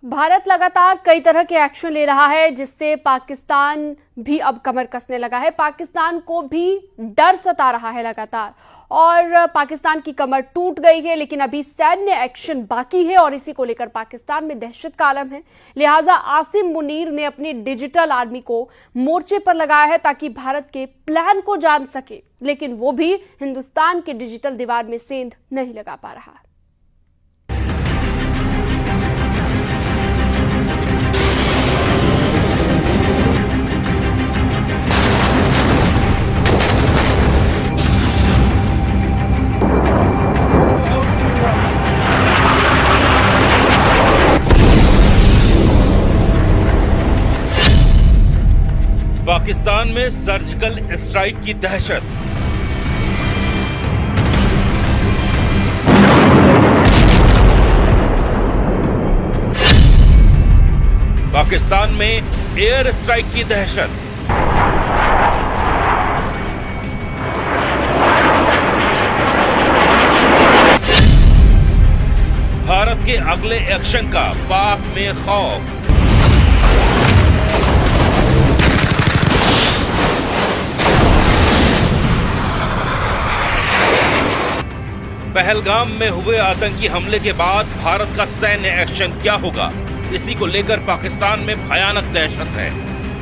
भारत लगातार कई तरह के एक्शन ले रहा है, जिससे पाकिस्तान भी अब कमर कसने लगा है। पाकिस्तान को भी डर सता रहा है लगातार, और पाकिस्तान की कमर टूट गई है, लेकिन अभी सैन्य एक्शन बाकी है और इसी को लेकर पाकिस्तान में दहशत का आलम है। लिहाजा आसिम मुनीर ने अपनी डिजिटल आर्मी को मोर्चे पर लगाया है ताकि भारत के प्लान को जान सके, लेकिन वो भी हिंदुस्तान के डिजिटल दीवार में सेंध नहीं लगा पा रहा है। पाकिस्तान में सर्जिकल स्ट्राइक की दहशत। पाकिस्तान में एयर स्ट्राइक की दहशत। भारत के अगले एक्शन का पाक में खौफ। पहलगाम में हुए आतंकी हमले के बाद भारत का सैन्य एक्शन क्या होगा, इसी को लेकर पाकिस्तान में भयानक दहशत है।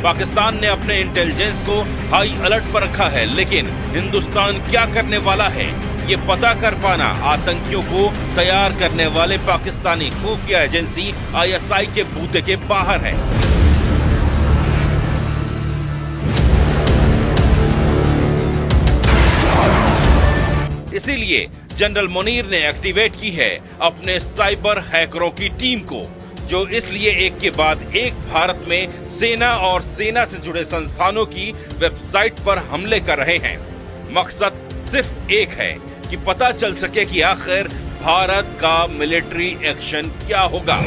पाकिस्तान ने अपने इंटेलिजेंस को हाई अलर्ट पर रखा है, लेकिन हिंदुस्तान क्या करने वाला है, ये पता कर पाना आतंकियों को तैयार करने वाले पाकिस्तानी खुफिया एजेंसी ISI के बूते के बाहर है। इसीलिए जनरल मुनीर ने एक्टिवेट की है अपने साइबर हैकरों की टीम को, जो इसलिए एक के बाद एक भारत में सेना और सेना से जुड़े संस्थानों की वेबसाइट पर हमले कर रहे हैं। मकसद सिर्फ एक है कि पता चल सके कि आखिर भारत का मिलिट्री एक्शन क्या होगा।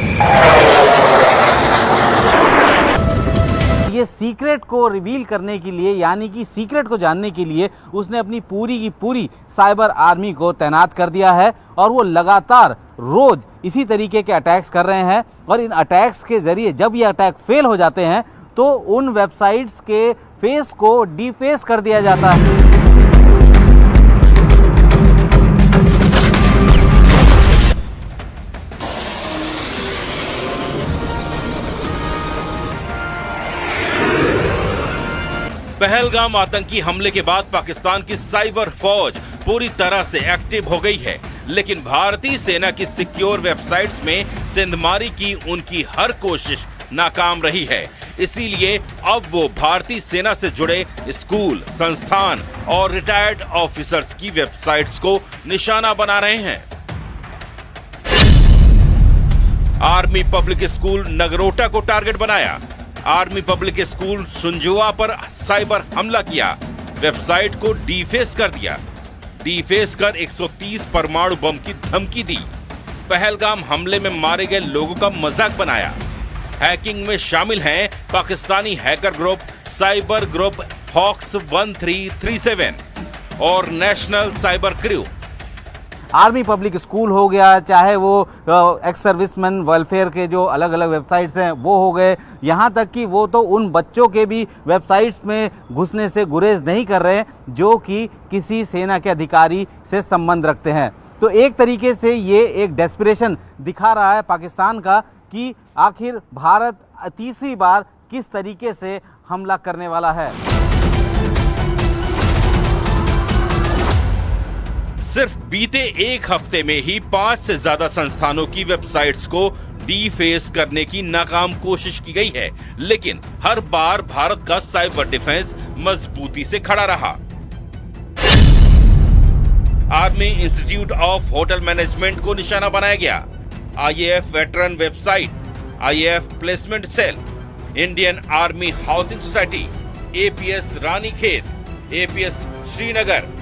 ये सीक्रेट को रिवील करने के लिए, यानी कि सीक्रेट को जानने के लिए उसने अपनी पूरी की पूरी साइबर आर्मी को तैनात कर दिया है, और वो लगातार रोज इसी तरीके के अटैक्स कर रहे हैं। और इन अटैक्स के जरिए जब ये अटैक फेल हो जाते हैं तो उन वेबसाइट्स के फेस को डीफेस कर दिया जाता है। पहलगाम आतंकी हमले के बाद पाकिस्तान की साइबर फौज पूरी तरह से एक्टिव हो गई है, लेकिन भारतीय सेना की सिक्योर वेबसाइट्स में सेंधमारी की उनकी हर कोशिश नाकाम रही है। इसीलिए अब वो भारतीय सेना से जुड़े स्कूल, संस्थान और रिटायर्ड ऑफिसर्स की वेबसाइट्स को निशाना बना रहे हैं। आर्मी पब्लिक स्कूल नगरोटा को टारगेट बनाया। आर्मी पब्लिक स्कूल शुंजुआ पर साइबर हमला किया, वेबसाइट को डीफेस कर दिया। डीफेस कर 130 परमाणु बम की धमकी दी। पहलगाम हमले में मारे गए लोगों का मजाक बनाया। हैकिंग में शामिल हैं Pakistani hacker group cyber group hawks 1337 और national cyber crew. Army public school हो गया, चाहे वो एक्स सर्विसमैन वेलफेयर के जो अलग अलग वेबसाइट्स हैं वो हो गए, यहाँ तक कि वो तो उन बच्चों के भी वेबसाइट्स में घुसने से गुरेज नहीं कर रहे हैं जो कि किसी सेना के अधिकारी से संबंध रखते हैं। तो एक तरीके से ये एक डेस्परेशन दिखा रहा है पाकिस्तान का कि आखिर भारत तीसरी बार किस तरीके से हमला करने वाला है। सिर्फ बीते एक हफ्ते में ही 5 से ज्यादा संस्थानों की वेबसाइट्स को डीफेस करने की नाकाम कोशिश की गई है, लेकिन हर बार भारत का साइबर डिफेंस मजबूती से खड़ा रहा। Army institute of hotel management को निशाना बनाया गया। IAF veteran website, IAF placement cell, Indian army housing society, APS Ranikhet, APS Srinagar.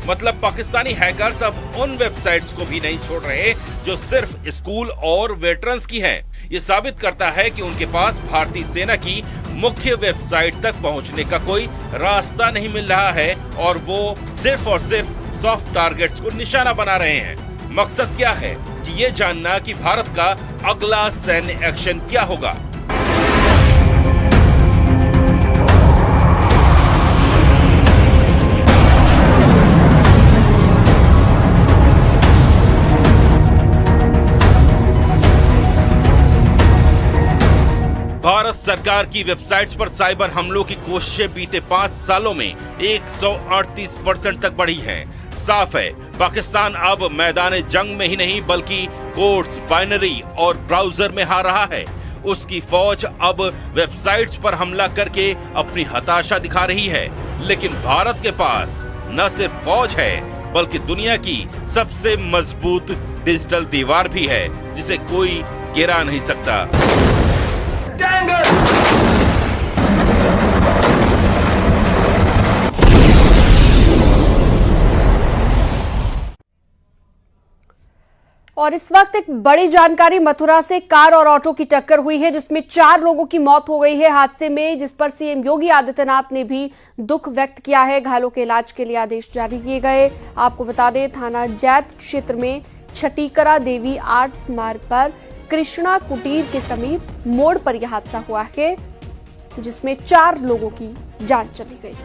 मतलब पाकिस्तानी हैकर्स अब उन वेबसाइट्स को भी नहीं छोड़ रहे जो सिर्फ स्कूल और वेटरन्स की हैं। ये साबित करता है कि उनके पास भारतीय सेना की मुख्य वेबसाइट तक पहुंचने का कोई रास्ता नहीं मिल रहा है और वो सिर्फ और सिर्फ सॉफ्ट टारगेट्स को निशाना बना रहे हैं। मकसद क्या है कि ये जानना कि भारत का अगला सैन्य एक्शन क्या होगा। भारत सरकार की वेबसाइट्स पर साइबर हमलों की कोशिशें बीते 5 सालों में 138% तक बढ़ी हैं। साफ है, पाकिस्तान अब मैदान जंग में ही नहीं बल्कि कोड्स, बाइनरी और ब्राउजर में हार रहा है। उसकी फौज अब वेबसाइट्स पर हमला करके अपनी हताशा दिखा रही है। लेकिन भारत के पास न सिर्फ फौज है बल्कि दुनिया की सबसे मजबूत डिजिटल दीवार भी है जिसे कोई गिरा नहीं सकता। और इस वक्त एक बड़ी जानकारी, मथुरा से कार और ऑटो की टक्कर हुई है जिसमें 4 लोगों की मौत हो गई है हादसे में, जिस पर सीएम योगी आदित्यनाथ ने भी दुख व्यक्त किया है। घायलों के इलाज के लिए आदेश जारी किए गए। आपको बता दें, थाना जैत क्षेत्र में छटीकरा देवी आर्ट्स मार्ग पर कृष्णा कुटीर के समीप मोड़ पर यह हादसा हुआ है जिसमें 4 लोगों की जान चली गई।